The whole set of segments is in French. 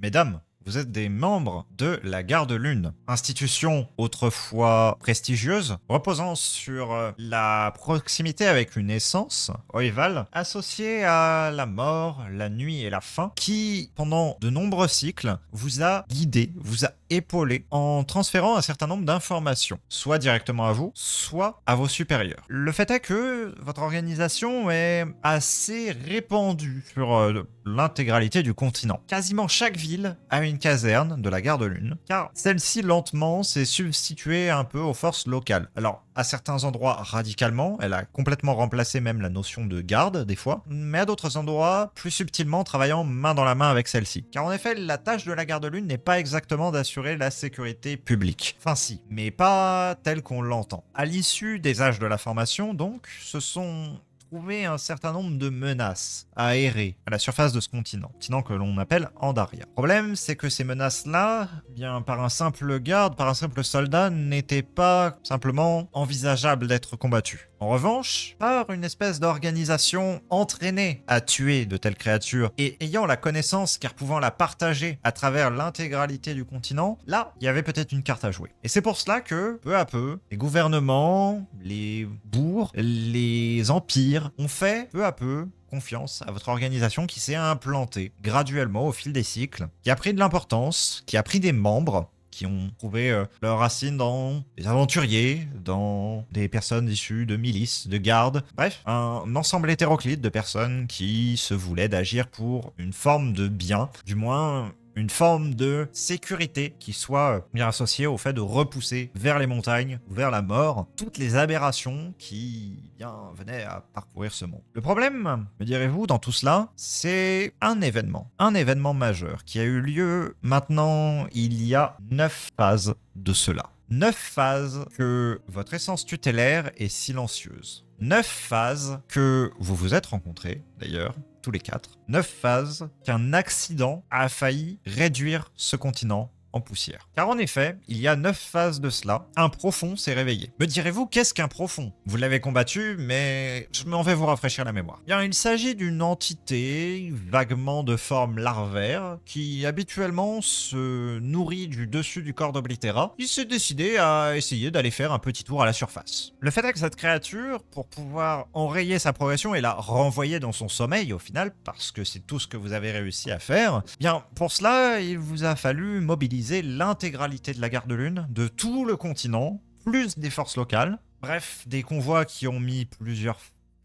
Mesdames, vous êtes des membres de la Garde Lune, institution autrefois prestigieuse, reposant sur la proximité avec une essence, Oival, associée à la mort, la nuit et la faim, qui, pendant de nombreux cycles, vous a guidé, vous a épaulé en transférant un certain nombre d'informations, soit directement à vous, soit à vos supérieurs. Le fait est que votre organisation est assez répandue sur l'intégralité du continent. Quasiment chaque ville a une caserne de la Garde Lune, car celle-ci lentement s'est substituée un peu aux forces locales. Alors, à certains endroits radicalement, elle a complètement remplacé même la notion de garde des fois, mais à d'autres endroits, plus subtilement travaillant main dans la main avec celle-ci. Car en effet, la tâche de la Garde Lune n'est pas exactement d'assurer la sécurité publique. Enfin si, mais pas telle qu'on l'entend. À l'issue des âges de la formation, donc, ce sont trouver un certain nombre de menaces à errer à la surface de ce continent que l'on appelle Andaria. Le problème, c'est que ces menaces-là, bien par un simple garde, par un simple soldat, n'étaient pas simplement envisageables d'être combattues. En revanche, par une espèce d'organisation entraînée à tuer de telles créatures et ayant la connaissance car pouvant la partager à travers l'intégralité du continent, là, il y avait peut-être une carte à jouer. Et c'est pour cela que, peu à peu, les gouvernements, les bourgs, les empires ont fait, peu à peu, confiance à votre organisation qui s'est implantée graduellement au fil des cycles, qui a pris de l'importance, qui a pris des membres, qui ont trouvé leurs racines dans des aventuriers, dans des personnes issues de milices, de gardes, bref, un ensemble hétéroclite de personnes qui se voulaient d'agir pour une forme de bien, du moins une forme de sécurité qui soit bien associée au fait de repousser vers les montagnes, vers la mort, toutes les aberrations qui bien venaient à parcourir ce monde. Le problème, me direz-vous, dans tout cela, c'est un événement majeur qui a eu lieu maintenant il y a 9 phases de cela. 9 phases que votre essence tutélaire est silencieuse. 9 phases que vous vous êtes rencontrés, d'ailleurs, tous les 4. 9 phases qu'un accident a failli réduire ce continent en poussière. Car en effet, il y a 9 phases de cela, un profond s'est réveillé. Me direz-vous, qu'est-ce qu'un profond? Vous l'avez combattu, mais je m'en vais vous rafraîchir la mémoire. Bien, il s'agit d'une entité vaguement de forme larvaire qui habituellement se nourrit du dessus du corps d'Oblitera. Il s'est décidé à essayer d'aller faire un petit tour à la surface. Le fait est que cette créature, pour pouvoir enrayer sa progression et la renvoyer dans son sommeil au final, parce que c'est tout ce que vous avez réussi à faire, bien, pour cela, il vous a fallu mobiliser l'intégralité de la Garde Lune, de tout le continent, plus des forces locales. Bref, des convois qui ont mis plusieurs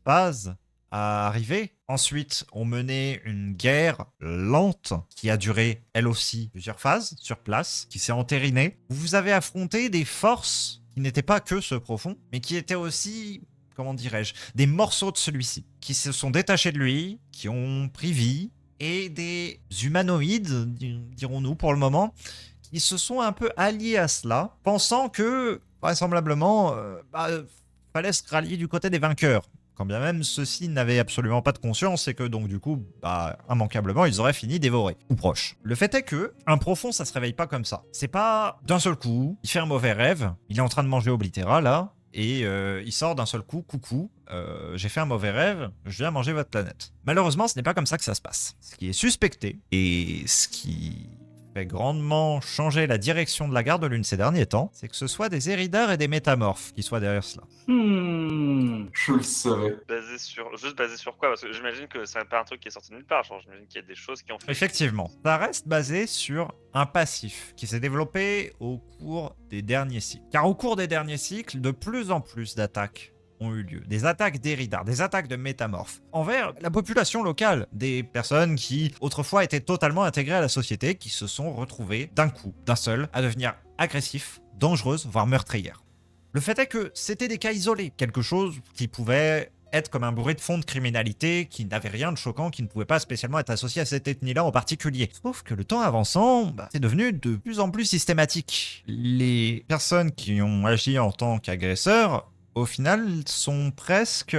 phases à arriver. Ensuite, on menait une guerre lente qui a duré, elle aussi, plusieurs phases sur place, qui s'est entérinée. Vous avez affronté des forces qui n'étaient pas que ce profond, mais qui étaient aussi, comment dirais-je, des morceaux de celui-ci, qui se sont détachés de lui, qui ont pris vie, et des humanoïdes, dirons-nous pour le moment, qui se sont un peu alliés à cela, pensant que, vraisemblablement, fallait se rallier du côté des vainqueurs. Quand bien même ceux-ci n'avaient absolument pas de conscience et que donc du coup, immanquablement, ils auraient fini dévorés, ou proches. Le fait est que, un profond, ça se réveille pas comme ça. C'est pas d'un seul coup, il fait un mauvais rêve, il est en train de manger Oblitera là, et il sort d'un seul coup, coucou, j'ai fait un mauvais rêve, je viens manger votre planète. Malheureusement, ce n'est pas comme ça que ça se passe. Ce qui est suspecté, et ce qui fait grandement changer la direction de la Garde Lune ces derniers temps, c'est que ce soit des Éridars et des Métamorphes qui soient derrière cela. Je le savais. Juste basé sur quoi? Parce que j'imagine que c'est pas un truc qui est sorti de nulle part. Genre, j'imagine qu'il y a des choses qui ont fait. Effectivement, ça reste basé sur un passif qui s'est développé au cours des derniers cycles. Car au cours des derniers cycles, de plus en plus d'attaques ont eu lieu. Des attaques d'Éridars, des attaques de métamorphes envers la population locale. Des personnes qui autrefois étaient totalement intégrées à la société, qui se sont retrouvées d'un coup, d'un seul, à devenir agressifs, dangereuses, voire meurtrières. Le fait est que c'était des cas isolés, quelque chose qui pouvait être comme un bruit de fond de criminalité qui n'avait rien de choquant, qui ne pouvait pas spécialement être associé à cette ethnie-là en particulier. Sauf que le temps avançant, c'est devenu de plus en plus systématique. Les personnes qui ont agi en tant qu'agresseurs, au final, sont presque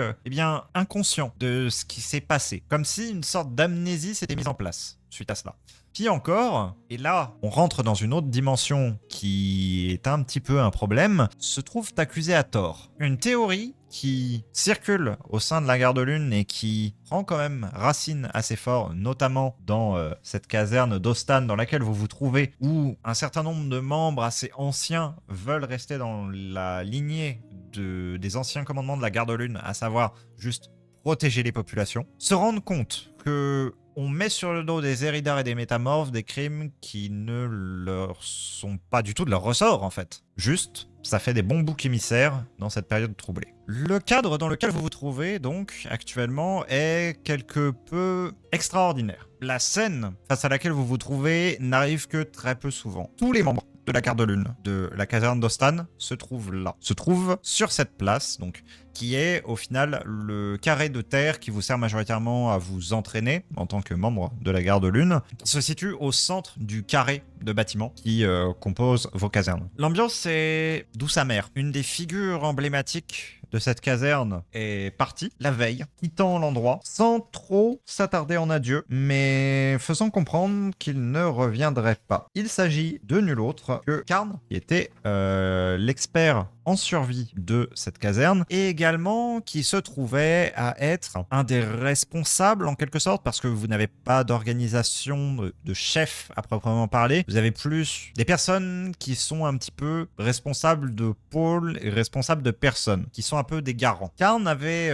inconscients de ce qui s'est passé. Comme si une sorte d'amnésie s'était mise en place suite à cela. Puis encore, et là, on rentre dans une autre dimension qui est un petit peu un problème, se trouvent accusés à tort. Une théorie qui circule au sein de la Garde Lune et qui prend quand même racine assez fort, notamment dans cette caserne d'Ostan dans laquelle vous vous trouvez, où un certain nombre de membres assez anciens veulent rester dans la lignée des anciens commandements de la Garde Lune, à savoir juste protéger les populations, se rendent compte que on met sur le dos des Eridar et des Métamorphes des crimes qui ne leur sont pas du tout de leur ressort en fait. Juste, ça fait des bons boucs émissaires dans cette période troublée. Le cadre dans lequel vous vous trouvez donc actuellement est quelque peu extraordinaire. La scène face à laquelle vous vous trouvez n'arrive que très peu souvent. Tous les membres de la Garde Lune, de la caserne d'Ostan, se trouvent là. Se trouvent sur cette place, donc, qui est au final le carré de terre qui vous sert majoritairement à vous entraîner en tant que membre de la Garde Lune, qui se situe au centre du carré de bâtiments qui compose vos casernes. L'ambiance est douce amère. Une des figures emblématiques de cette caserne est partie la veille, quittant l'endroit sans trop s'attarder en adieu, mais faisant comprendre qu'il ne reviendrait pas. Il s'agit de nul autre que Karn, qui était l'expert en survie de cette caserne, et également qui se trouvait à être un des responsables en quelque sorte, parce que vous n'avez pas d'organisation de chef à proprement parler, vous avez plus des personnes qui sont un petit peu responsables de pôles et responsables de personnes, qui sont un peu des garants. Karn avait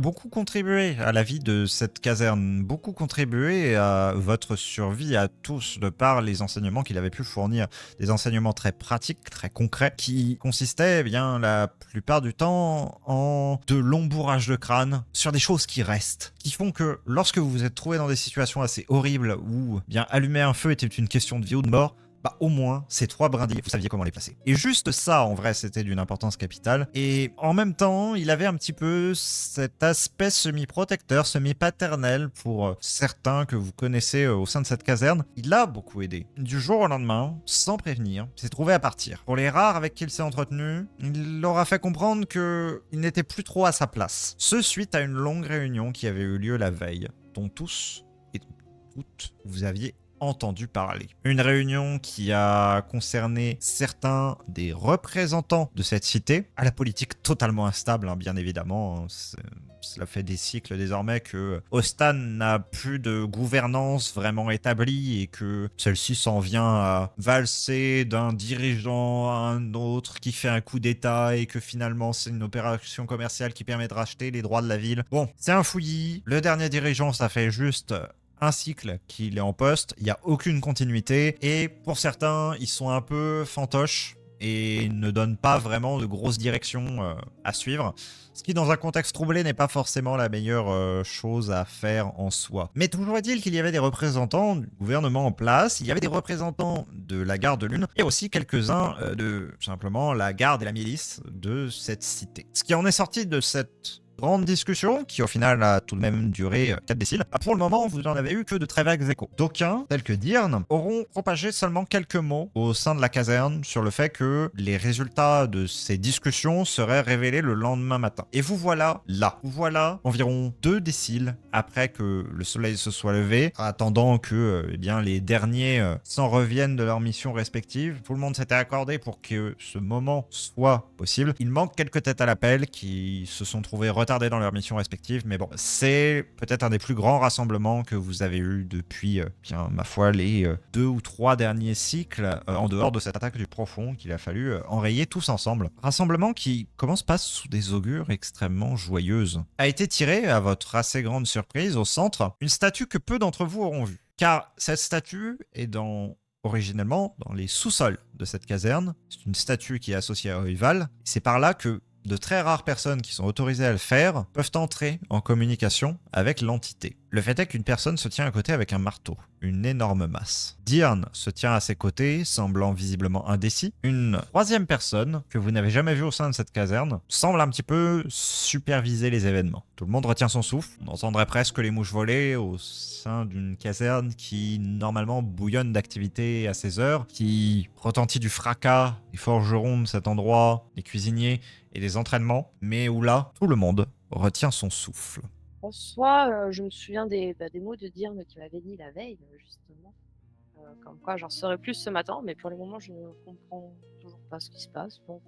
beaucoup contribué à la vie de cette caserne, beaucoup contribué à votre survie à tous, de par les enseignements qu'il avait pu fournir, des enseignements très pratiques, très concrets, qui consistaient bien la plupart du temps en de longs bourrages de crâne sur des choses qui restent, qui font que lorsque vous vous êtes trouvé dans des situations assez horribles où bien allumer un feu était une question de vie ou de mort, bah au moins, ces 3 brindilles, vous saviez comment les placer. Et juste ça, en vrai, c'était d'une importance capitale. Et en même temps, il avait un petit peu cet aspect semi-protecteur, semi-paternel pour certains que vous connaissez au sein de cette caserne. Il l'a beaucoup aidé. Du jour au lendemain, sans prévenir, il s'est trouvé à partir. Pour les rares avec qui il s'est entretenu, il leur a fait comprendre qu'il n'était plus trop à sa place. Ce suite à une longue réunion qui avait eu lieu la veille, dont tous et toutes vous aviez entendu parler. Une réunion qui a concerné certains des représentants de cette cité, à la politique totalement instable, hein, bien évidemment. Cela fait des cycles désormais que Ostan n'a plus de gouvernance vraiment établie et que celle-ci s'en vient à valser d'un dirigeant à un autre qui fait un coup d'état et que finalement c'est une opération commerciale qui permet de racheter les droits de la ville. Bon, c'est un fouillis. Le dernier dirigeant, ça fait juste un cycle qu'il est en poste, il n'y a aucune continuité, et pour certains, ils sont un peu fantoches et ne donnent pas vraiment de grosses directions à suivre, ce qui dans un contexte troublé n'est pas forcément la meilleure chose à faire en soi. Mais toujours est-il qu'il y avait des représentants du gouvernement en place, il y avait des représentants de la Garde Lune, et aussi quelques-uns de simplement la garde et la milice de cette cité. Ce qui en est sorti de cette grande discussion, qui au final a tout de même duré 4 déciles. Pour le moment, vous n'en avez eu que de très vagues échos. D'aucuns, tels que Dirn, auront propagé seulement quelques mots au sein de la caserne sur le fait que les résultats de ces discussions seraient révélés le lendemain matin. Et vous voilà là. Vous voilà environ 2 déciles après que le soleil se soit levé, attendant que eh bien, les derniers s'en reviennent de leur mission respective. Tout le monde s'était accordé pour que ce moment soit possible. Il manque quelques têtes à l'appel qui se sont trouvées retardées dans leurs missions respectives, mais bon, c'est peut-être un des plus grands rassemblements que vous avez eu depuis, bien, ma foi, les 2 ou 3 derniers cycles, en dehors de cette attaque du profond qu'il a fallu enrayer tous ensemble. Rassemblement qui commence pas sous des augures extrêmement joyeuses. A été tiré, à votre assez grande surprise, au centre, une statue que peu d'entre vous auront vue. Car cette statue est originellement dans les sous-sols de cette caserne. C'est une statue qui est associée à Oival. C'est par là que de très rares personnes qui sont autorisées à le faire peuvent entrer en communication avec l'entité. Le fait est qu'une personne se tient à côté avec un marteau, une énorme masse. Dirn se tient à ses côtés, semblant visiblement indécis. Une troisième personne, que vous n'avez jamais vue au sein de cette caserne, semble un petit peu superviser les événements. Tout le monde retient son souffle. On entendrait presque les mouches voler au sein d'une caserne qui, normalement, bouillonne d'activité à ces heures, qui retentit du fracas, les forgerons de cet endroit, les cuisiniers et les entraînements, mais où là, tout le monde retient son souffle. En soi, je me souviens des mots de Dirn qui m'avait dit la veille, justement. Comme quoi, j'en saurais plus ce matin, mais pour le moment, je ne comprends toujours pas ce qui se passe. Donc,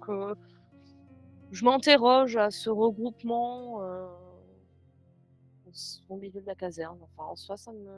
je m'interroge à ce regroupement au milieu de la caserne. Enfin, en soi, ça me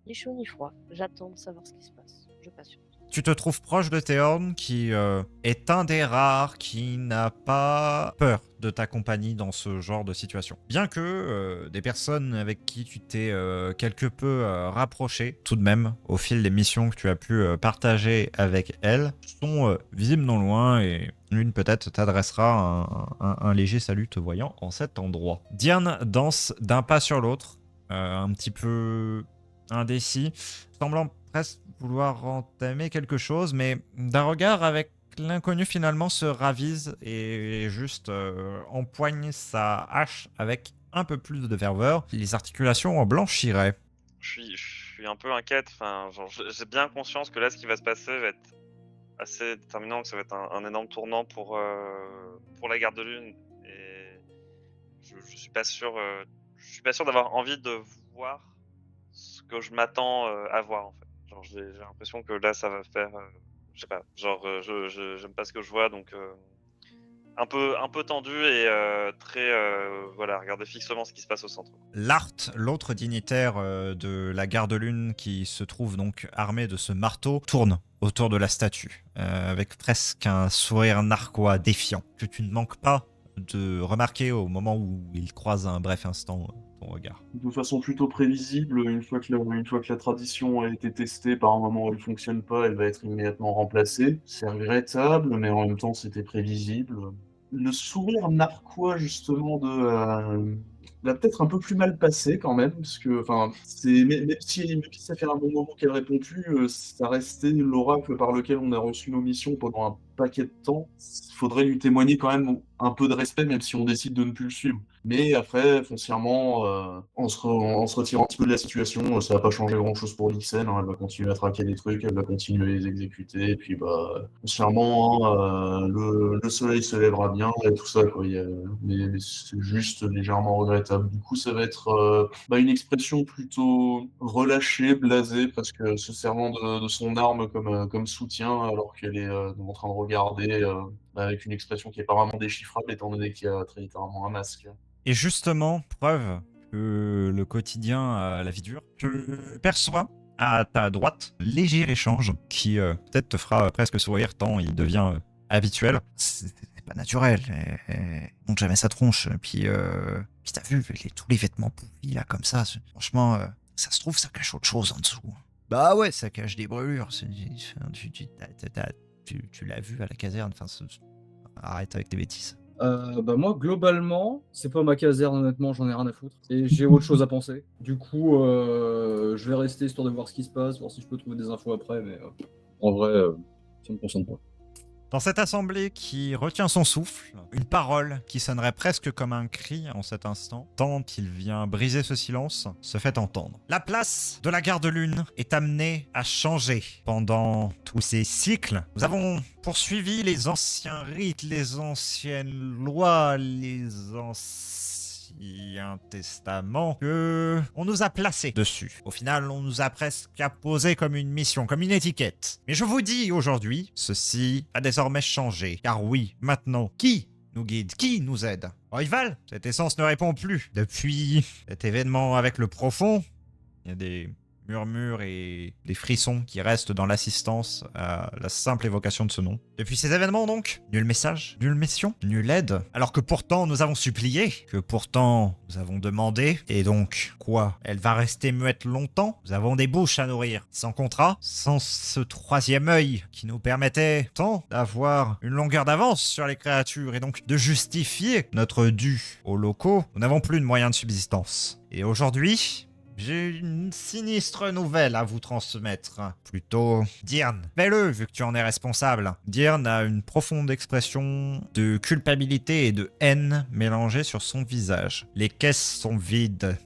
ni chaud ni froid. J'attends de savoir ce qui se passe. Je patiente. Tu te trouves proche de Théorne, qui est un des rares qui n'a pas peur de ta compagnie dans ce genre de situation. Bien que des personnes avec qui tu t'es quelque peu rapproché, tout de même, au fil des missions que tu as pu partager avec elle, sont visibles non loin et l'une peut-être t'adressera un léger salut te voyant en cet endroit. Diane danse d'un pas sur l'autre, un petit peu indécis, semblant presque vouloir entamer quelque chose, mais d'un regard avec l'inconnu finalement se ravise et juste empoigne sa hache avec un peu plus de ferveur. Les articulations en blanchiraient. Je suis un peu inquiète. Enfin, genre, j'ai bien conscience que là, ce qui va se passer va être assez déterminant, que ça va être un énorme tournant pour la garde de lune. Et je suis pas sûr. Je suis pas sûr d'avoir envie de voir ce que je m'attends à voir en fait. Genre, j'ai l'impression que là, ça va faire. Je sais pas. Genre, j'aime pas ce que je vois, donc un peu tendu et très voilà, regarder fixement ce qui se passe au centre. Lart, l'autre dignitaire de la garde lune qui se trouve donc armé de ce marteau, tourne autour de la statue avec presque un sourire narquois défiant que tu ne manques pas de remarquer au moment où il croise un bref instant ton regard. De façon plutôt prévisible, une fois que la tradition a été testée par un moment où elle fonctionne pas, elle va être immédiatement remplacée. C'est regrettable, mais en même temps, c'était prévisible. Le sourire narquois, justement, l'a peut-être un peu plus mal passé quand même, parce que, enfin, même si ça fait un bon moment qu'elle répond plus, ça restait l'oracle par lequel on a reçu nos missions pendant un paquet de temps. Il faudrait lui témoigner quand même un peu de respect, même si on décide de ne plus le suivre. Mais après, foncièrement, en se retirant un petit peu de la situation, ça va pas changer grand-chose pour Lixen, hein. Elle va continuer à traquer des trucs, elle va continuer à les exécuter, et puis bah, foncièrement, hein, le soleil se lèvera bien, et tout ça, quoi. Mais c'est juste légèrement regrettable. Du coup, ça va être bah, une expression plutôt relâchée, blasée, parce que se servant de son arme comme soutien, alors qu'elle est en train de regarder avec une expression qui est pas vraiment déchiffrable, étant donné qu'il y a très littéralement un masque. Et justement, preuve que le quotidien a la vie dure, tu perçois à ta droite léger échange qui peut-être te fera presque sourire tant il devient habituel. C'est pas naturel. Monte jamais sa tronche. Puis t'as vu tous les vêtements pourris là comme ça. Franchement, ça se trouve ça cache autre chose en dessous. Bah ouais, ça cache des brûlures. Tu l'as vu à la caserne. Enfin, arrête avec tes bêtises. Bah moi, globalement, c'est pas ma caserne, honnêtement, j'en ai rien à foutre. Et j'ai autre chose à penser. Du coup, je vais rester histoire de voir ce qui se passe, voir si je peux trouver des infos après, mais en vrai, ça me concerne pas. Dans cette assemblée qui retient son souffle, une parole qui sonnerait presque comme un cri en cet instant, tant il vient briser ce silence, se fait entendre. La place de la garde lune est amenée à changer. Pendant tous ces cycles, nous avons poursuivi les anciens rites, les anciennes lois, les anciens testaments que on nous a placés dessus. Au final, on nous a presque apposé comme une mission, comme une étiquette. Mais je vous dis aujourd'hui, ceci a désormais changé. Car oui, maintenant, qui nous guide, qui nous aide? Oival, cette essence ne répond plus. Depuis cet événement avec le profond, il y a des murmures et des frissons qui restent dans l'assistance à la simple évocation de ce nom. Depuis ces événements donc, nul message, nulle mission, nulle aide, alors que pourtant nous avons supplié, que pourtant nous avons demandé, et donc, quoi? Elle va rester muette longtemps? Nous avons des bouches à nourrir, sans contrat, sans ce troisième œil qui nous permettait tant d'avoir une longueur d'avance sur les créatures et donc de justifier notre dû aux locaux, nous n'avons plus de moyens de subsistance. Et aujourd'hui, j'ai une sinistre nouvelle à vous transmettre. Plutôt, Dirn, fais-le vu que tu en es responsable. Dirn a une profonde expression de culpabilité et de haine mélangée sur son visage. Les caisses sont vides.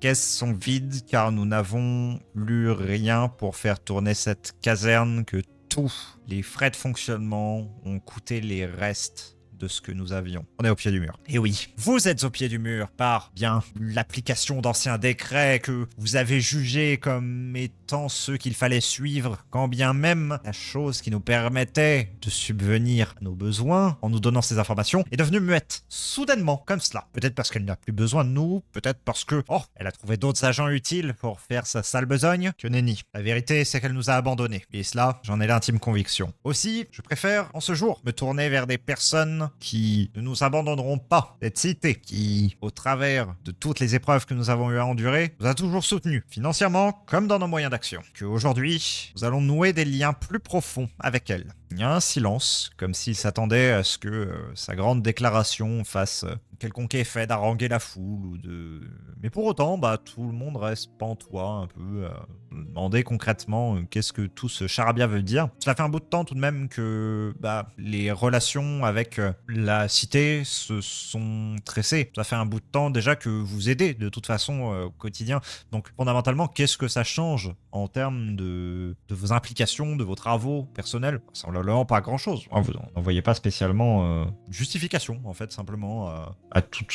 Car nous n'avons plus rien pour faire tourner cette caserne, que tous les frais de fonctionnement ont coûté les restes de ce que nous avions. On est au pied du mur. Et oui, vous êtes au pied du mur par, bien, l'application d'anciens décrets que vous avez jugés comme étant ceux qu'il fallait suivre, quand bien même la chose qui nous permettait de subvenir à nos besoins en nous donnant ces informations est devenue muette. Soudainement, comme cela. Peut-être parce qu'elle n'a plus besoin de nous, peut-être parce que, elle a trouvé d'autres agents utiles pour faire sa sale besogne. Que nenni. La vérité, c'est qu'elle nous a abandonnés. Et cela, j'en ai l'intime conviction. Aussi, je préfère, en ce jour, me tourner vers des personnes qui ne nous abandonneront pas. Cette cité qui, au travers de toutes les épreuves que nous avons eu à endurer, nous a toujours soutenus, financièrement comme dans nos moyens d'action. Qu'aujourd'hui, nous allons nouer des liens plus profonds avec elle. Il y a un silence, comme s'il s'attendait à ce que sa grande déclaration fasse quelconque effet d'haranguer la foule ou de... Mais pour autant, tout le monde reste pantois un peu à demander concrètement qu'est-ce que tout ce charabia veut dire. Cela fait un bout de temps tout de même que les relations avec la cité se sont tressées. Ça fait un bout de temps déjà que vous aidez de toute façon au quotidien. Donc fondamentalement, qu'est-ce que ça change en termes de vos implications, de vos travaux personnels? Semblement pas grand-chose. Vous n'en voyez pas spécialement justification, en fait, simplement à toute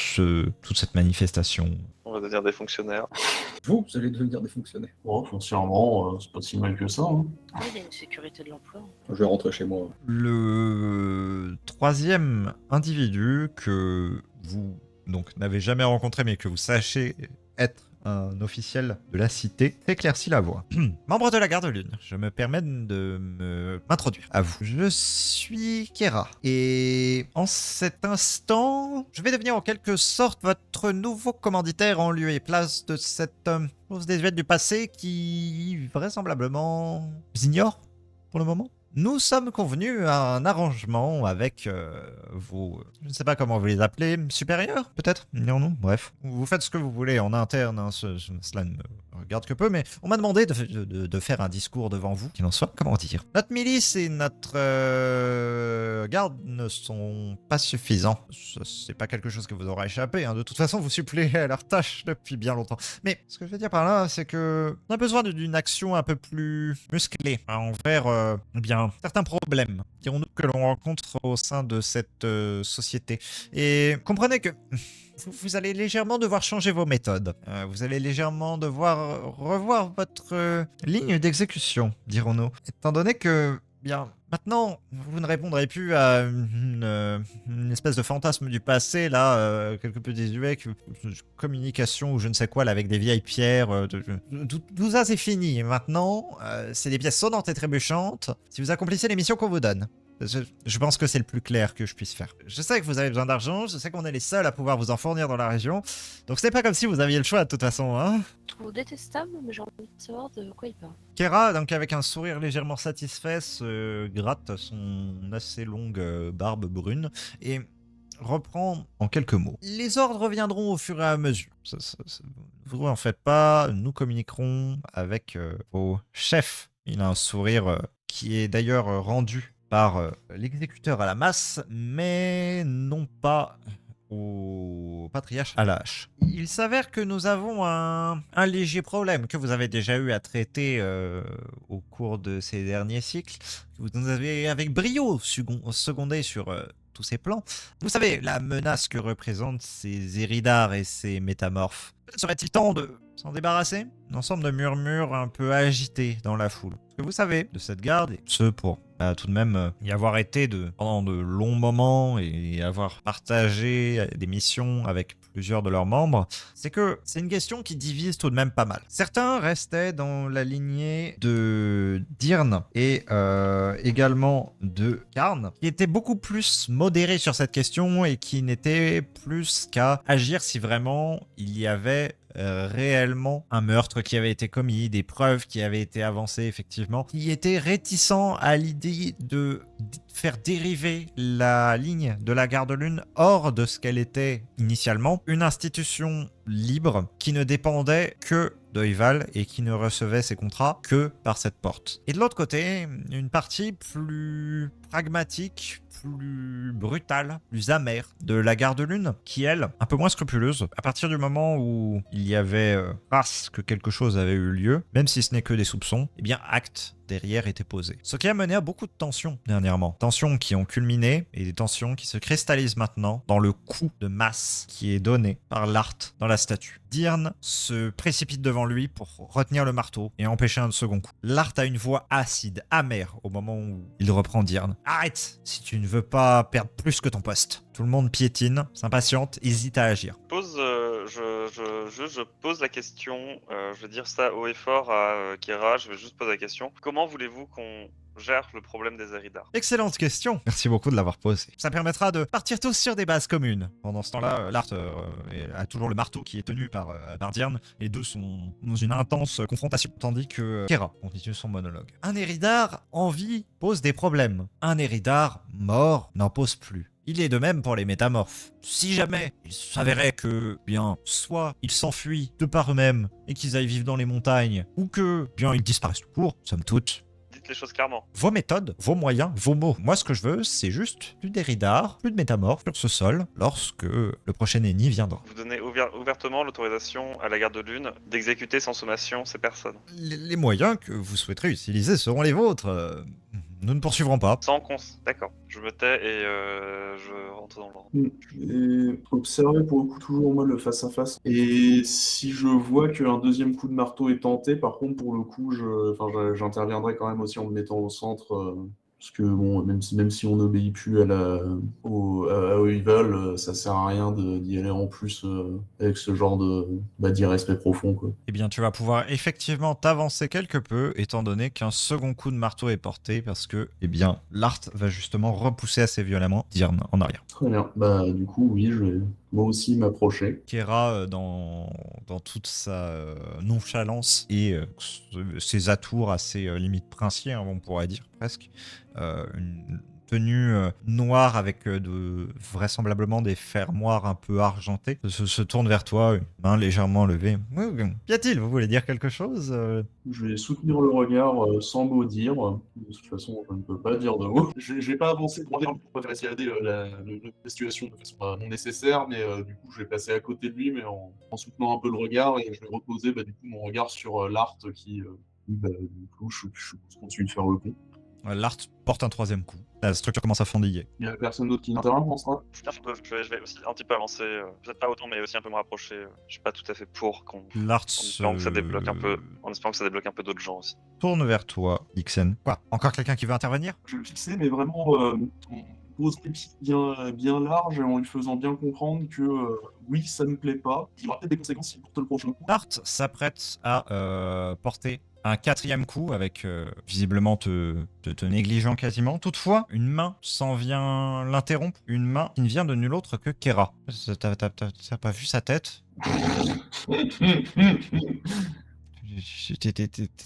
cette manifestation. On va devenir des fonctionnaires. Vous allez devenir des fonctionnaires. Bon, foncièrement, c'est pas si mal que ça. Hein. Oui, il y a une sécurité de l'emploi. Je vais rentrer chez moi. Le troisième individu que vous n'avez jamais rencontré, mais que vous sachez être un officiel de la cité, éclaircit la voix. Membre de la Garde Lune, je me permets de m'introduire à vous. Je suis Kera, et en cet instant, je vais devenir en quelque sorte votre nouveau commanditaire en lieu et place de cette chose désuète du passé qui, vraisemblablement, vous ignore pour le moment. Nous sommes convenus à un arrangement avec vos... Je ne sais pas comment vous les appelez, supérieurs, peut-être? Non, bref. Vous faites ce que vous voulez en interne, hein, cela ne me regarde que peu, mais on m'a demandé de faire un discours devant vous, qu'il en soit, comment dire. Notre milice et notre garde ne sont pas suffisants. C'est pas quelque chose que vous aurez échappé, hein. De toute façon, vous suppléez à leur tâche depuis bien longtemps. Mais ce que je veux dire par là, c'est que on a besoin d'une action un peu plus musclée envers, certains problèmes, dirons-nous, que l'on rencontre au sein de cette société. Et comprenez que vous allez légèrement devoir changer vos méthodes. Vous allez légèrement devoir revoir votre ligne d'exécution, dirons-nous. Étant donné que, maintenant, vous ne répondrez plus à une espèce de fantasme du passé, là, quelque peu désuet, communication ou je ne sais quoi, là, avec des vieilles pierres. Tout ça, c'est fini. Maintenant, c'est des pièces sonnantes et trébuchantes si vous accomplissez les missions qu'on vous donne. Je pense que c'est le plus clair que je puisse faire. Je sais que vous avez besoin d'argent, je sais qu'on est les seuls à pouvoir vous en fournir dans la région, donc c'est pas comme si vous aviez le choix de toute façon, hein. Je trouve détestable, mais j'ai envie de savoir de quoi il parle. Kera, donc avec un sourire légèrement satisfait, se gratte son assez longue barbe brune et reprend en quelques mots. Les ordres viendront au fur et à mesure. Vous en faites pas, nous communiquerons avec vos chefs. Il a un sourire qui est d'ailleurs rendu par l'exécuteur à la masse, mais non pas au patriarche à la hache. Il s'avère que nous avons un léger problème que vous avez déjà eu à traiter au cours de ces derniers cycles, que vous avez avec brio secondé sur tous ces plans. Vous savez, la menace que représentent ces Éridars et ces métamorphes. Serait-il temps de s'en débarrasser? Un ensemble de murmures un peu agités dans la foule. Ce que vous savez de cette garde, et ce pour tout de même y avoir été pendant de longs moments et avoir partagé des missions avec plusieurs de leurs membres, c'est que c'est une question qui divise tout de même pas mal. Certains restaient dans la lignée de Dirn et également de Karn, qui étaient beaucoup plus modérés sur cette question et qui n'étaient plus qu'à agir si vraiment il y avait réellement un meurtre qui avait été commis, des preuves qui avaient été avancées effectivement, qui étaient réticents à l'idée de faire dériver la ligne de la Garde Lune hors de ce qu'elle était initialement, une institution libre qui ne dépendait que d'Oival et qui ne recevait ses contrats que par cette porte. Et de l'autre côté, une partie plus pragmatique, plus brutale, plus amère de la Garde-Lune, qui elle, un peu moins scrupuleuse. À partir du moment où il y avait trace que quelque chose avait eu lieu, même si ce n'est que des soupçons, eh bien acte derrière était posé. Ce qui a mené à beaucoup de tensions dernièrement. Tensions qui ont culminé et des tensions qui se cristallisent maintenant dans le coup de masse qui est donné par Lart dans la statue. Dirn se précipite devant lui pour retenir le marteau et empêcher un second coup. Lart a une voix acide, amère au moment où il reprend Dirn. Arrête si tu ne veux pas perdre plus que ton poste. Tout le monde piétine, s'impatiente, hésite à agir. Je pose la question, je vais dire ça haut et fort à Kera, je vais juste poser la question. Comment voulez-vous qu'on gère le problème des Eridar? Excellente question. Merci beaucoup de l'avoir posée. Ça permettra de partir tous sur des bases communes. Pendant ce temps-là, Lart a toujours le marteau qui est tenu par Dirn. Les deux sont dans une intense confrontation, tandis que Kera continue son monologue. Un Eridar en vie pose des problèmes. Un Eridar mort n'en pose plus. Il est de même pour les métamorphes. Si jamais il s'avérait que, bien, soit ils s'enfuient de par eux-mêmes et qu'ils aillent vivre dans les montagnes, ou que, bien, ils disparaissent tout court, somme toute, Dites les choses clairement. vos méthodes, vos moyens, vos mots. Moi, ce que je veux, c'est juste plus d'Eridar, plus de métamorphes sur ce sol lorsque le prochain ennemi viendra. Vous donnez ouvertement l'autorisation à la Garde-Lune d'exécuter sans sommation ces personnes. Les moyens que vous souhaiterez utiliser seront les vôtres. Nous ne poursuivrons pas. D'accord. Je me tais et je rentre dans l'ordre. Et observer pour le coup toujours moi le face à face. Et si je vois qu'un deuxième coup de marteau est tenté, par contre pour le coup j'interviendrai quand même aussi en me mettant au centre. Parce que bon, même si on n'obéit plus à Oival, ça sert à rien d'y aller en plus avec ce genre d'irrespect profond, quoi. Eh bien, tu vas pouvoir effectivement t'avancer quelque peu, étant donné qu'un second coup de marteau est porté, parce que, eh bien, Lart va justement repousser assez violemment Dirn en arrière. Très bien. Bah du coup oui, je vais moi aussi m'approcher. Kera, dans toute sa nonchalance et ses atours assez limite princiers, hein, on pourrait dire presque, une tenue noire avec vraisemblablement des fermoirs un peu argentés, se tourne vers toi, une main légèrement levée. Qu'y a-t-il? Vous voulez dire quelque chose? Je vais soutenir le regard sans mot dire. De toute façon, je ne peux pas dire de mots. J'ai pas avancé pour faire escalader la situation de façon non nécessaire, mais du coup, je vais passer à côté de lui, mais en soutenant un peu le regard, et je vais reposer du coup mon regard sur Lart qui, du coup, je continue de faire le pont. Lart porte un troisième coup. La structure commence à fendiller. Il n'y a personne d'autre qui intervient pour ça? Je vais aussi un petit peu avancer, peut-être pas autant, mais aussi un peu me rapprocher. Je suis pas tout à fait pour Lart en espérant que ça débloque un peu, d'autres gens aussi. tourne vers toi, Ixen. Quoi? Encore quelqu'un qui veut intervenir? Je le fixais, mais vraiment en posant les pieds bien large et en lui faisant bien comprendre que oui, ça ne plaît pas. Il y aura peut-être des conséquences s'il porte le prochain coup. Lart s'apprête à porter un quatrième coup avec visiblement te négligeant quasiment. Toutefois, une main s'en vient l'interrompre. Une main qui ne vient de nul autre que Kera. T'as pas vu sa tête?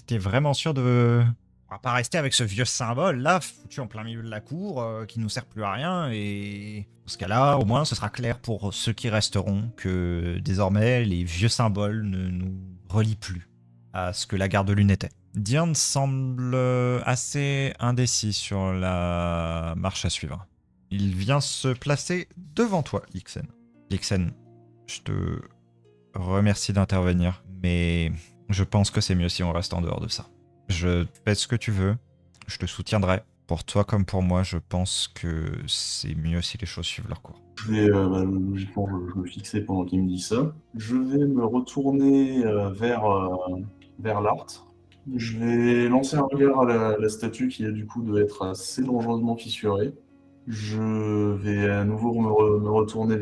T'es vraiment sûr de... On va pas rester avec ce vieux symbole là, foutu en plein milieu de la cour, qui nous sert plus à rien, et dans ce cas-là, au moins, ce sera clair pour ceux qui resteront que désormais, les vieux symboles ne nous relient plus à ce que la Garde-Lune était. Dirn semble assez indécis sur la marche à suivre. Il vient se placer devant toi, Lixen. Lixen, je te remercie d'intervenir, mais je pense que c'est mieux si on reste en dehors de ça. Je fais ce que tu veux, je te soutiendrai. Pour toi comme pour moi, je pense que c'est mieux si les choses suivent leur cours. Je vais, logiquement, je me fixais pendant qu'il me dit ça. Je vais me retourner vers Lart. Je vais lancer un regard à la statue qui, du coup, doit être assez dangereusement fissurée. Je vais à nouveau me retourner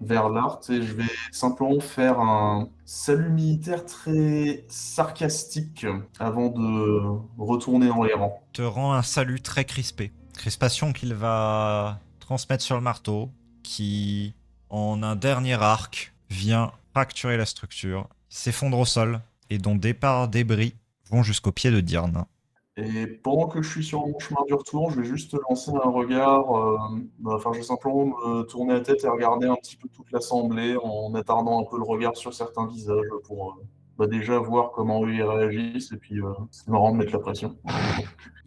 vers Lart et je vais simplement faire un salut militaire très sarcastique avant de retourner dans les rangs. Te rend un salut très crispé. Crispation qu'il va transmettre sur le marteau, qui, en un dernier arc, vient fracturer la structure, s'effondre au sol, et dont départ débris vont jusqu'au pied de Dirn. Et pendant que je suis sur mon chemin du retour, je vais juste lancer un regard, je vais simplement me tourner la tête et regarder un petit peu toute l'assemblée en attardant un peu le regard sur certains visages pour déjà voir comment eux ils réagissent et puis c'est marrant de mettre la pression.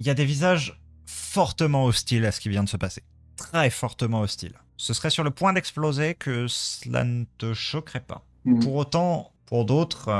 Il y a des visages fortement hostile à ce qui vient de se passer. Très fortement hostile. Ce serait sur le point d'exploser que cela ne te choquerait pas. Pour autant, pour d'autres,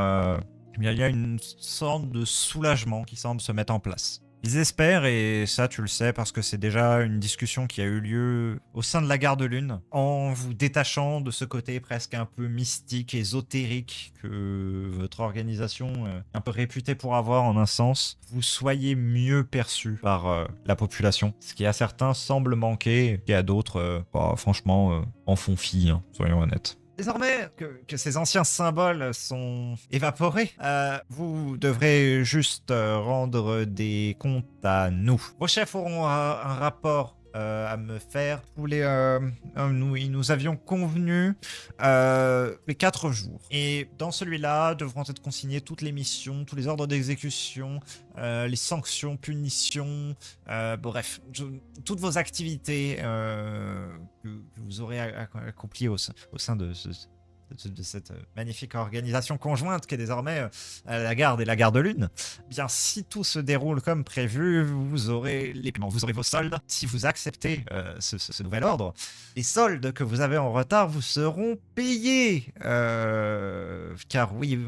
il y a une sorte de soulagement qui semble se mettre en place. Ils espèrent, et ça tu le sais parce que c'est déjà une discussion qui a eu lieu au sein de la Garde Lune, en vous détachant de ce côté presque un peu mystique, ésotérique que votre organisation est un peu réputée pour avoir en un sens, vous soyez mieux perçus par la population. Ce qui à certains semble manquer, et à d'autres, franchement, en font fi, hein, soyons honnêtes. Désormais que ces anciens symboles sont évaporés, vous devrez juste rendre des comptes à nous. Vos chefs auront un rapport à me faire. Nous avions convenu les 4 jours. Et dans celui-là devront être consignés toutes les missions, tous les ordres d'exécution, les sanctions, punitions, bref, toutes vos activités que vous aurez accomplies au sein de cette magnifique organisation conjointe qui est désormais la Garde et la Garde Lune. Bien, si tout se déroule comme prévu, vous aurez les paiements, vous aurez vos soldes. Si vous acceptez ce nouvel ordre, les soldes que vous avez en retard vous seront payés. Car oui,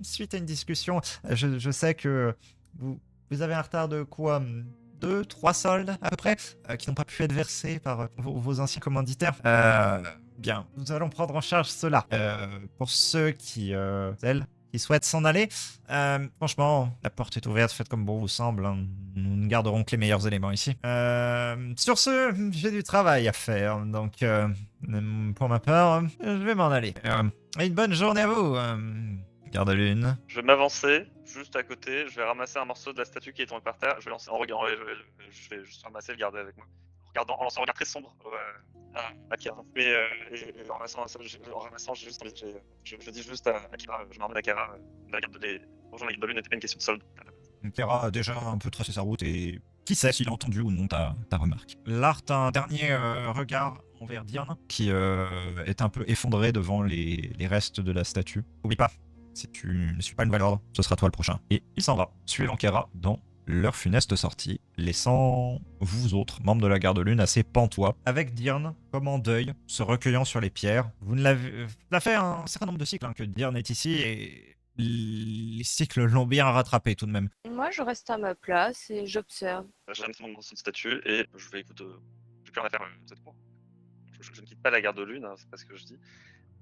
suite à une discussion, je sais que vous avez un retard de quoi 2, 3 soldes à peu près, qui n'ont pas pu être versés par vos anciens commanditaires. Bien, nous allons prendre en charge cela. Pour ceux celles qui souhaitent s'en aller, franchement, la porte est ouverte, faites comme bon vous semble. Hein. Nous ne garderons que les meilleurs éléments ici. Sur ce, j'ai du travail à faire, donc pour ma part, je vais m'en aller. Une bonne journée à vous, Garde Lune. Je vais m'avancer juste à côté, je vais ramasser un morceau de la statue qui est tombé par terre, je vais lancer en regardant, je vais juste ramasser et le garder avec moi. En lançant un regard très sombre à Akira. Mais en ramassant, j'ai juste je dis juste à Akira, je m'emmène Akira, la garde de lune n'était pas une question de solde. Akira a déjà un peu tracé sa route et qui sait s'il a entendu ou non ta remarque. Lart a un dernier regard envers Diane qui est un peu effondré devant les restes de la statue. Oublie pas, si tu ne suis pas le nouvel ordre, ce sera toi le prochain. Et il s'en va, suivant Kera dans leur funeste sortie, laissant vous autres, membres de la Garde Lune, assez pantois, avec Dirn comme en deuil, se recueillant sur les pierres. Vous ne l'avez fait un certain nombre de cycles que Dirn est ici, et les cycles l'ont bien rattrapé tout de même. Moi, je reste à ma place et j'observe. J'amène mon morceau de statue et je vais écouter. J'ai plus rien à faire cette fois. Je ne quitte pas la Garde Lune, hein, c'est pas ce que je dis.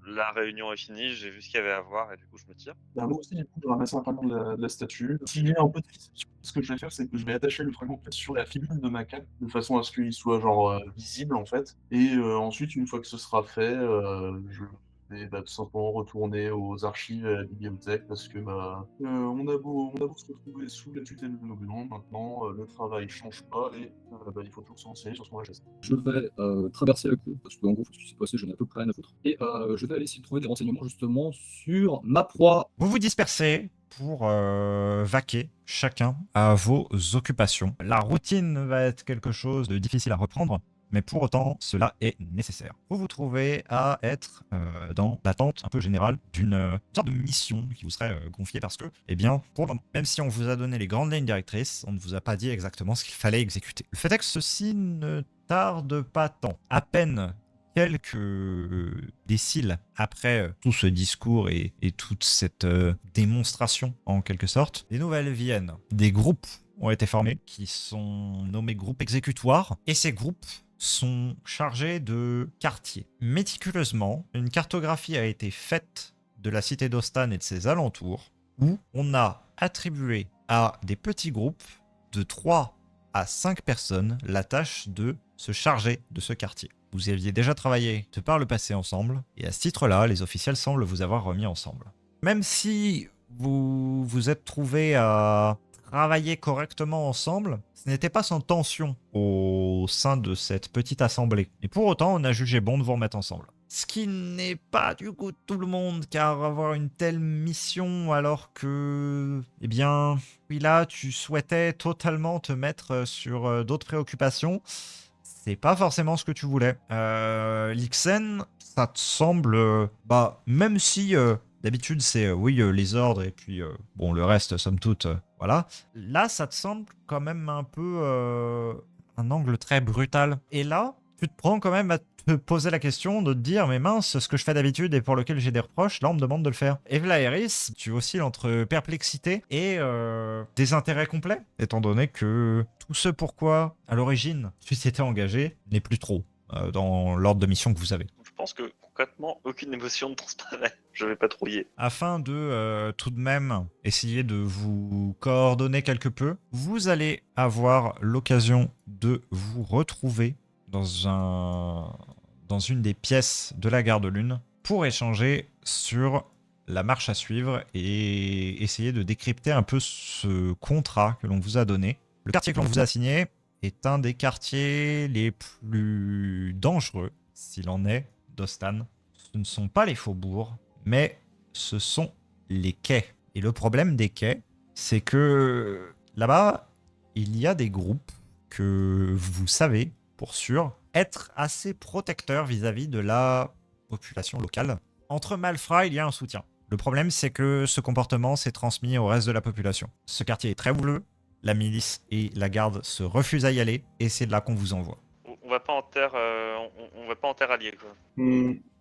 La réunion est finie, j'ai vu ce qu'il y avait à voir et du coup je me tire. Moi aussi, du coup, je ramasse un fragment de la statue. Si j'ai un peu de fixation, ce que je vais faire, c'est que je vais attacher le fragment sur la fibule de ma cape, de façon à ce qu'il soit genre visible en fait. Et ensuite, une fois que ce sera fait, je vais tout simplement retourner aux archives et à la bibliothèque parce que on a beau se retrouver sous la tutelle de nos blancs, maintenant le travail change pas et il faut toujours se renseigner sur ce qu'on va gester. Je vais traverser la cour, parce que en gros, ce qui s'est passé, j'en ai à peu près rien à foutre. Et je vais aller essayer de trouver des renseignements justement sur ma proie. Vous vous dispersez pour vaquer chacun à vos occupations. La routine va être quelque chose de difficile à reprendre, mais pour autant, cela est nécessaire. Vous vous trouvez à être dans l'attente un peu générale d'une sorte de mission qui vous serait confiée parce que, eh bien, pour le moment, même si on vous a donné les grandes lignes directrices, on ne vous a pas dit exactement ce qu'il fallait exécuter. Le fait est que ceci ne tarde pas tant. À peine quelques déciles après tout ce discours et toute cette démonstration, en quelque sorte, des nouvelles viennent. Des groupes ont été formés qui sont nommés groupes exécutoires, et ces groupes sont chargés de quartiers. Méticuleusement, une cartographie a été faite de la cité d'Ostan et de ses alentours, où on a attribué à des petits groupes de 3 à 5 personnes la tâche de se charger de ce quartier. Vous aviez déjà travaillé de par le passé ensemble, et à ce titre-là, les officiels semblent vous avoir remis ensemble. Même si vous vous êtes trouvés à travailler correctement ensemble, ce n'était pas sans tension au sein de cette petite assemblée. Et pour autant, on a jugé bon de vous remettre ensemble. Ce qui n'est pas du coup de tout le monde, car avoir une telle mission alors que... Eh bien, oui là, tu souhaitais totalement te mettre sur d'autres préoccupations, c'est pas forcément ce que tu voulais. Lixen, ça te semble... même si D'habitude, c'est oui, les ordres et puis bon, le reste, somme toute, voilà. Là, ça te semble quand même un peu un angle très brutal. Et là, tu te prends quand même à te poser la question de te dire, mais mince, ce que je fais d'habitude et pour lequel j'ai des reproches, là, on me demande de le faire. Et Vlaeris, tu oscilles entre perplexité et désintérêt complet, étant donné que tout ce pourquoi, à l'origine, tu t'étais engagé, n'est plus trop dans l'ordre de mission que vous avez. Je pense que concrètement, aucune émotion ne transparaît. Je vais patrouiller. Afin de tout de même essayer de vous coordonner quelque peu, vous allez avoir l'occasion de vous retrouver dans une des pièces de la Gare de Lune pour échanger sur la marche à suivre et essayer de décrypter un peu ce contrat que l'on vous a donné. Le quartier que l'on vous a assigné est un des quartiers les plus dangereux, s'il en est, d'Ostan. Ce ne sont pas les faubourgs, mais ce sont les quais. Et le problème des quais, c'est que là-bas, il y a des groupes que vous savez, pour sûr, être assez protecteurs vis-à-vis de la population locale. Entre malfrats, il y a un soutien. Le problème, c'est que ce comportement s'est transmis au reste de la population. Ce quartier est très houleux, la milice et la garde se refusent à y aller, et c'est de là qu'on vous envoie. On va pas en terre, on va pas en terre alliée, quoi.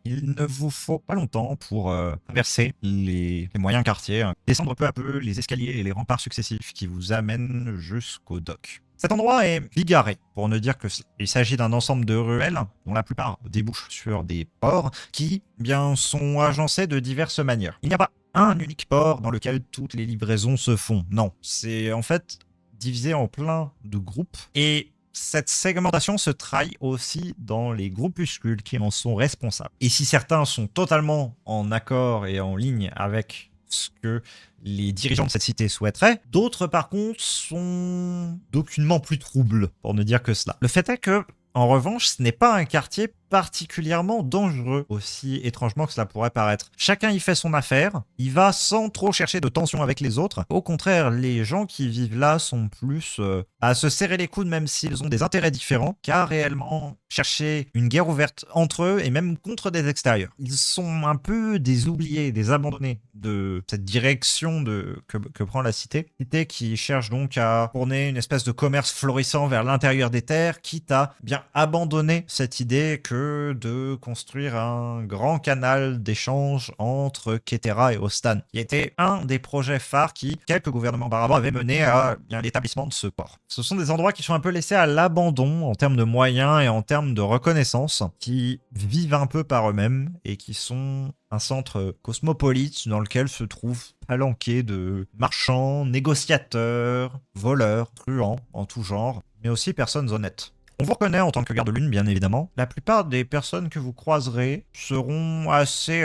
Il ne vous faut pas longtemps pour traverser les moyens quartiers, hein, descendre peu à peu les escaliers et les remparts successifs qui vous amènent jusqu'au dock. Cet endroit est bigarré, pour ne dire que il s'agit d'un ensemble de ruelles dont la plupart débouchent sur des ports qui, bien, sont agencés de diverses manières. Il n'y a pas un unique port dans lequel toutes les livraisons se font. Non, c'est en fait divisé en plein de groupes et cette segmentation se trahit aussi dans les groupuscules qui en sont responsables. Et si certains sont totalement en accord et en ligne avec ce que les dirigeants de cette cité souhaiteraient, d'autres par contre sont d'aucunement plus troubles, pour ne dire que cela. Le fait est que, en revanche, ce n'est pas un quartier particulièrement dangereux, aussi étrangement que cela pourrait paraître. Chacun y fait son affaire, il va sans trop chercher de tension avec les autres. Au contraire, les gens qui vivent là sont plus à se serrer les coudes même s'ils ont des intérêts différents, qu'à réellement chercher une guerre ouverte entre eux et même contre des extérieurs. Ils sont un peu des oubliés, des abandonnés de cette direction que prend la cité. Cité qui cherche donc à tourner une espèce de commerce florissant vers l'intérieur des terres, quitte à bien abandonner cette idée que de construire un grand canal d'échange entre Ketera et Ostan, qui était un des projets phares qui quelques gouvernements auparavant avaient mené à l'établissement de ce port. Ce sont des endroits qui sont un peu laissés à l'abandon en termes de moyens et en termes de reconnaissance, qui vivent un peu par eux-mêmes et qui sont un centre cosmopolite dans lequel se trouvent palanqués de marchands, négociateurs, voleurs, truands en tout genre, mais aussi personnes honnêtes. On vous reconnaît en tant que garde de lune, bien évidemment. La plupart des personnes que vous croiserez seront assez,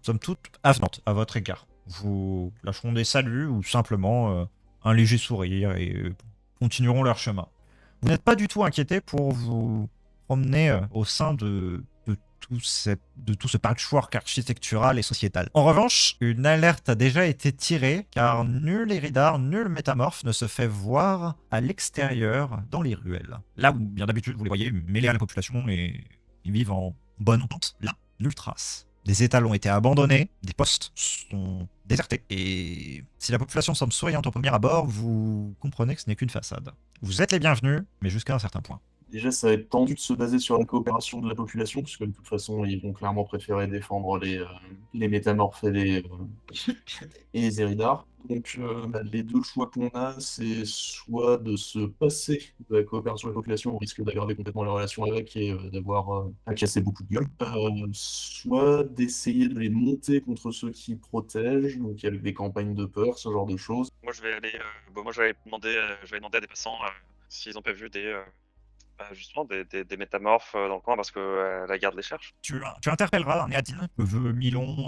somme toute, avenantes à votre égard. Vous lâcheront des saluts ou simplement un léger sourire et continueront leur chemin. Vous n'êtes pas du tout inquiété pour vous promener au sein de tout ce patchwork architectural et sociétal. En revanche, une alerte a déjà été tirée car nul Eridar, nul métamorphe ne se fait voir à l'extérieur dans les ruelles. Là où, bien d'habitude, vous les voyez mêlés à la population et ils vivent en bonne entente, là, nulle trace. Des étals ont été abandonnés, des postes sont désertés, et si la population semble souriante au premier abord, vous comprenez que ce n'est qu'une façade. Vous êtes les bienvenus, mais jusqu'à un certain point. Déjà, ça va être tendu de se baser sur la coopération de la population, puisque de toute façon, ils vont clairement préférer défendre les métamorphes et les Eridar. Donc, les deux choix qu'on a, c'est soit de se passer de la coopération de la population au risque d'aggraver complètement les relations avec et d'avoir à casser beaucoup de gueule, soit d'essayer de les monter contre ceux qui protègent, donc avec des campagnes de peur, ce genre de choses. Moi, je vais aller, moi, je vais demander à des passants s'ils n'ont pas vu justement des métamorphes dans le coin parce que la garde les cherche. Tu interpelleras un Néadine, cheveux mi-longs,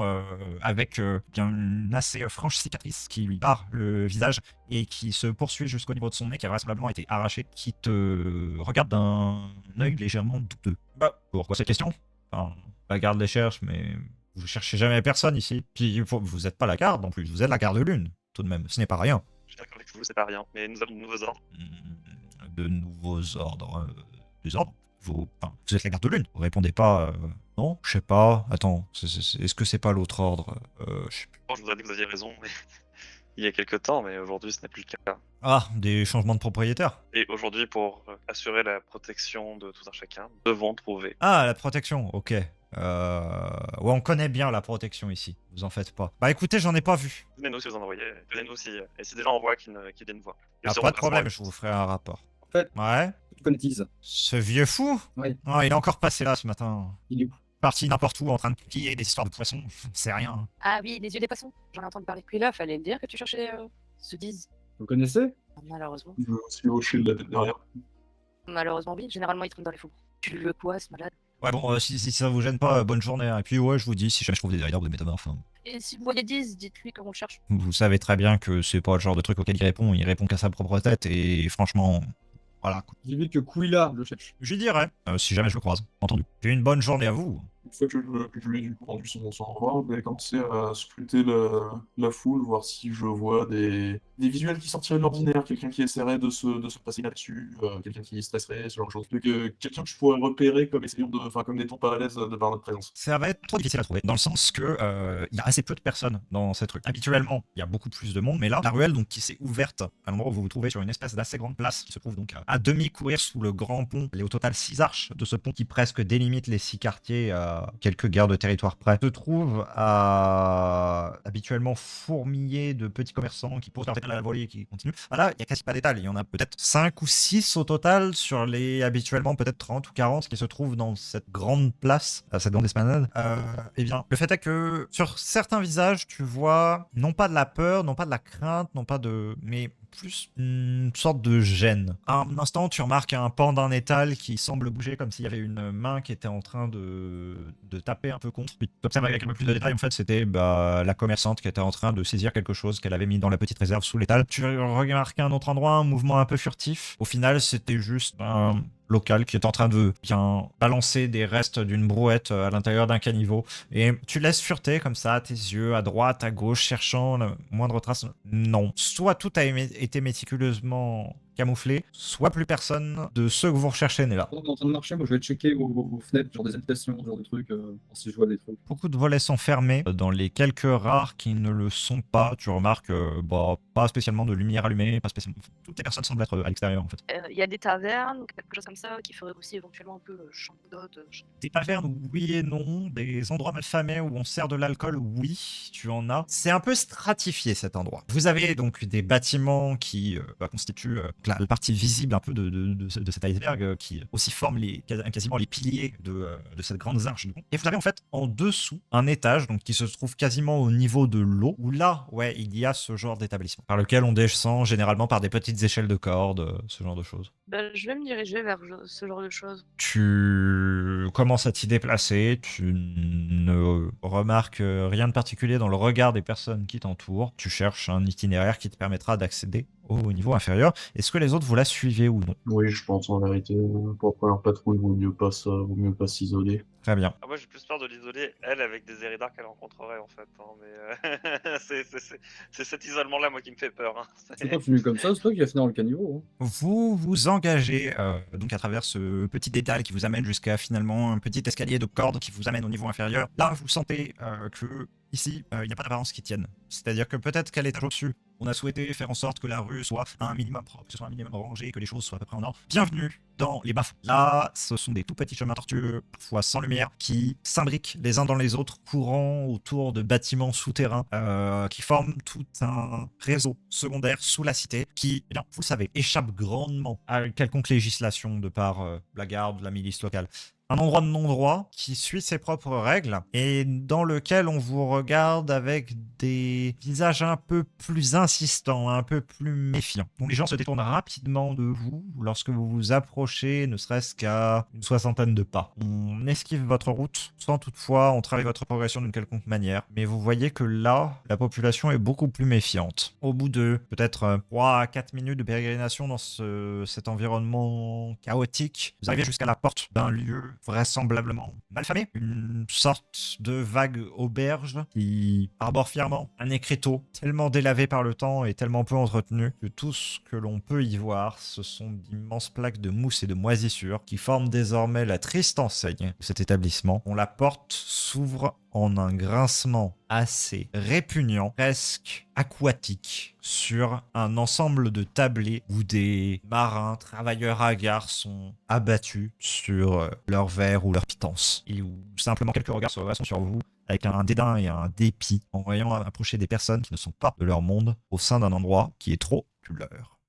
avec bien une assez franche cicatrice qui lui barre le visage et qui se poursuit jusqu'au niveau de son nez qui a vraisemblablement été arraché, qui te regarde d'un œil légèrement douteux. Bah, pourquoi cette question? Enfin, la garde les cherche, mais vous cherchez jamais personne ici. Puis vous n'êtes pas la garde en plus, vous êtes la garde de lune, tout de même, ce n'est pas rien. Je suis d'accord avec vous, c'est pas rien, mais nous avons de nouveaux ordres. De nouveaux ordres. Des ordres vous êtes la garde de lune. Vous répondez pas Non, je sais pas. Attends, est-ce que c'est pas l'autre ordre? Je sais plus. Bon, je voudrais dire que vous aviez raison, mais il y a quelques temps, mais aujourd'hui ce n'est plus le cas. Ah, des changements de propriétaire. Et aujourd'hui, pour assurer la protection de tout un chacun, nous devons trouver. Ah, la protection, ok. Ouais, on connaît bien la protection ici, vous en faites pas. Bah écoutez, j'en ai pas vu. Donnez-nous si vous en envoyez, donnez-nous si, et si des gens envoient qui viennent voir. Ils Ah, seront pas de placement problème, avec- je vous ferai un rapport. En fait, Ouais. tu connais Tease. Ce vieux fou? Oui. Ah, il est encore passé là ce matin. Il est où? Parti n'importe où en train de piller des histoires de poissons. C'est rien. Ah oui, les yeux des poissons, j'en ai entendu parler. Puis là, fallait me dire que tu cherchais ce Diz. Vous le connaissez? Malheureusement. Je me suis hoché de la tête derrière. Malheureusement, oui. Généralement, il traîne dans les faubourgs. Tu le veux quoi, ce malade? Ouais, bon, si ça vous gêne pas, bonne journée. Hein. Et puis, ouais, je vous dis, si jamais je trouve des derrière ou des métamorphes. Hein. Et si vous voyez Diz, dites-lui qu'on le cherche. Vous savez très bien que c'est pas le genre de truc auquel il répond qu'à sa propre tête, et franchement, voilà. Dis-lui que Quilla le cherche. J'y dirais, si jamais je le croise. Entendu. Puis une bonne journée à vous. Une fois que je lui ai du coup rendu son au revoir, je vais commencer à scruter la foule, voir si je vois des visuels qui sortiraient de l'ordinaire, quelqu'un qui essaierait de se passer là-dessus, quelqu'un qui stresserait, ce genre de choses. Quelqu'un que je pourrais repérer comme essayant comme n'étant pas à l'aise de par notre présence. Ça va être trop difficile à trouver, dans le sens que il y a assez peu de personnes dans cette rue. Habituellement, il y a beaucoup plus de monde, mais là, la ruelle donc qui s'est ouverte à l'endroit où vous vous trouvez sur une espèce d'assez grande place qui se trouve donc à demi courir sous le grand pont. Il y a au total 6 arches de ce pont qui presque délimite les 6 quartiers à quelques guerres de territoire près. Se trouve habituellement fourmillé de petits commerçants qui posent leur tête à la volée et qui continuent. Voilà, il y a quasi pas d'étal. Il y en a peut-être 5 ou 6 au total sur les habituellement peut-être 30 ou 40 qui se trouvent dans cette grande place, cette grande esplanade. Eh bien, le fait est que sur certains visages, tu vois non pas de la peur, non pas de la crainte, non pas de... mais plus une sorte de gêne. À un instant, tu remarques un pan d'un étal qui semble bouger comme s'il y avait une main qui était en train de taper un peu contre. Puis tu observes avec un peu plus de détails, en fait, c'était la commerçante qui était en train de saisir quelque chose qu'elle avait mis dans la petite réserve sous l'étal. Tu remarques un autre endroit, un mouvement un peu furtif. Au final, c'était juste un local qui est en train de bien balancer des restes d'une brouette à l'intérieur d'un caniveau. Et tu laisses fureter comme ça tes yeux à droite, à gauche, cherchant la moindre trace. Non. Soit tout a été méticuleusement camouflé, soit plus personne de ceux que vous recherchez n'est là. Pendant qu'on est en train de marcher, moi je vais checker aux fenêtres, genre des habitations, genre des trucs, voir si je vois des trucs. Beaucoup de volets sont fermés. Dans les quelques rares qui ne le sont pas, tu remarques pas spécialement de lumière allumée, pas spécialement... Toutes les personnes semblent être à l'extérieur en fait. Il y a des tavernes ou quelque chose comme ça qui ferait aussi éventuellement un peu champ d'hôte. Des tavernes, oui et non. Des endroits malfamés où on sert de l'alcool, oui, tu en as. C'est un peu stratifié cet endroit. Vous avez donc des bâtiments qui constituent la partie visible un peu de cet iceberg qui aussi forme quasiment les piliers de cette grande arche. Et vous avez en fait en dessous un étage donc qui se trouve quasiment au niveau de l'eau où là, ouais, il y a ce genre d'établissement par lequel on descend généralement par des petites échelles de cordes, ce genre de choses. Ben, je vais me diriger vers ce genre de choses. Tu commences à t'y déplacer, tu ne remarques rien de particulier dans le regard des personnes qui t'entourent. Tu cherches un itinéraire qui te permettra d'accéder au niveau inférieur. Est-ce que les autres vous la suivez ou non? Oui, je pense en vérité, pour la première patrouille, vaut mieux pas s'isoler. Très bien. Ah, moi j'ai plus peur de l'isoler, elle, avec des Eridar qu'elle rencontrerait en fait. Hein, mais c'est cet isolement-là, moi, qui me fait peur. Hein. Si on continue comme ça, c'est toi qui vas finir dans le caniveau. Hein. Vous vous engagez donc à travers ce petit détail qui vous amène jusqu'à finalement un petit escalier de cordes qui vous amène au niveau inférieur. Là, vous sentez que ici, il n'y a pas d'apparence qui tienne. C'est-à-dire que peut-être qu'à l'étage au-dessus, on a souhaité faire en sorte que la rue soit un minimum propre, que ce soit un minimum rangé, que les choses soient à peu près en ordre. Bienvenue dans les bas-fonds. Là, ce sont des tout petits chemins tortueux, parfois sans lumière, qui s'imbriquent les uns dans les autres, courant autour de bâtiments souterrains, qui forment tout un réseau secondaire sous la cité, qui, eh bien, vous le savez, échappe grandement à quelconque législation de par la garde, la milice locale. Un endroit de non-droit qui suit ses propres règles et dans lequel on vous regarde avec des visages un peu plus insistants, un peu plus méfiants. Donc les gens se détournent rapidement de vous lorsque vous vous approchez, ne serait-ce qu'à une 60aine de pas. On esquive votre route sans toutefois entraver votre progression d'une quelconque manière, mais vous voyez que là, la population est beaucoup plus méfiante. Au bout de peut-être 3 à 4 minutes de pérégrination dans cet environnement chaotique, vous arrivez jusqu'à la porte d'un lieu vraisemblablement malfamé, une sorte de vague auberge qui arbore fièrement un écriteau tellement délavé par le temps et tellement peu entretenu que tout ce que l'on peut y voir, ce sont d'immenses plaques de mousse et de moisissure qui forment désormais la triste enseigne de cet établissement, dont la porte s'ouvre en un grincement assez répugnant, presque aquatique, sur un ensemble de tablés où des marins, travailleurs hagards sont abattus sur leur verre ou leur pitance, et où simplement quelques regards se redressent sur vous avec un dédain et un dépit en voyant approcher des personnes qui ne sont pas de leur monde au sein d'un endroit qui est trop leur.